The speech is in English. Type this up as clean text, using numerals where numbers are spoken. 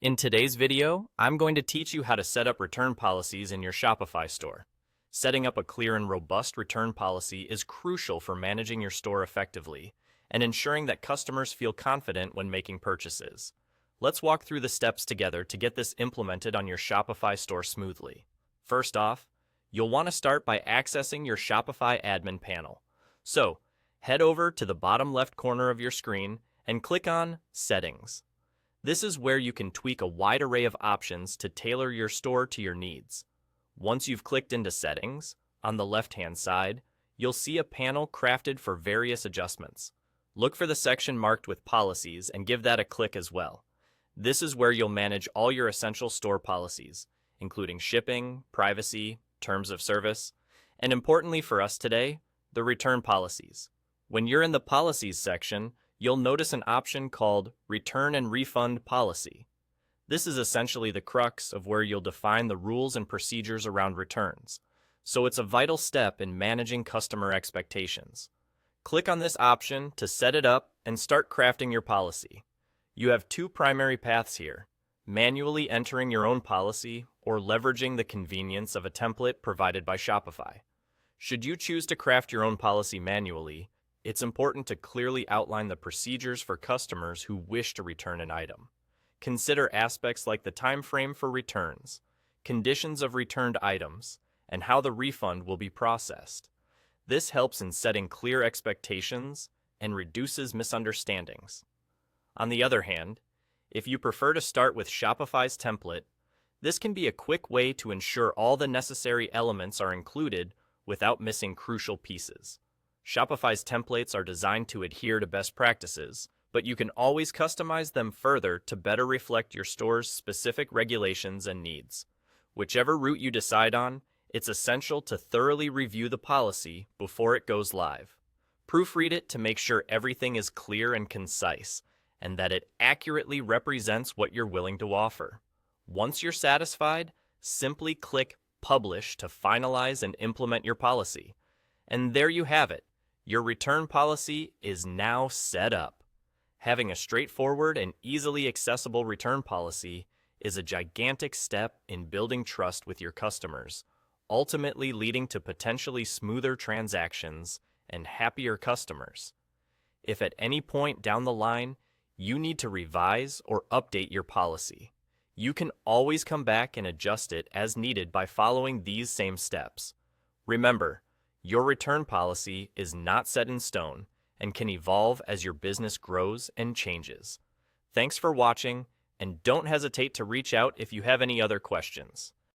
In today's video, I'm going to teach you how to set up return policies in your Shopify store. Setting up a clear and robust return policy is crucial for managing your store effectively and ensuring that customers feel confident when making purchases. Let's walk through the steps together to get this implemented on your Shopify store smoothly. First off, you'll want to start by accessing your Shopify admin panel. So, head over to the bottom left corner of your screen and click on Settings. This is where you can tweak a wide array of options to tailor your store to your needs. Once you've clicked into Settings, on the left-hand side, you'll see a panel crafted for various adjustments. Look for the section marked with Policies and give that a click as well. This is where you'll manage all your essential store policies, including shipping, privacy, terms of service, and importantly for us today, the return policies. When you're in the Policies section, you'll notice an option called Return and Refund Policy. This is essentially the crux of where you'll define the rules and procedures around returns, so it's a vital step in managing customer expectations. Click on this option to set it up and start crafting your policy. You have two primary paths here: manually entering your own policy or leveraging the convenience of a template provided by Shopify. Should you choose to craft your own policy manually, it's important to clearly outline the procedures for customers who wish to return an item. Consider aspects like the time frame for returns, conditions of returned items, and how the refund will be processed. This helps in setting clear expectations and reduces misunderstandings. On the other hand, if you prefer to start with Shopify's template, this can be a quick way to ensure all the necessary elements are included without missing crucial pieces. Shopify's templates are designed to adhere to best practices, but you can always customize them further to better reflect your store's specific regulations and needs. Whichever route you decide on, it's essential to thoroughly review the policy before it goes live. Proofread it to make sure everything is clear and concise, and that it accurately represents what you're willing to offer. Once you're satisfied, simply click Publish to finalize and implement your policy. And there you have it. Your return policy is now set up. Having a straightforward and easily accessible return policy is a gigantic step in building trust with your customers, ultimately leading to potentially smoother transactions and happier customers. If at any point down the line you need to revise or update your policy, you can always come back and adjust it as needed by following these same steps. Remember, your return policy is not set in stone and can evolve as your business grows and changes. Thanks for watching, and don't hesitate to reach out if you have any other questions.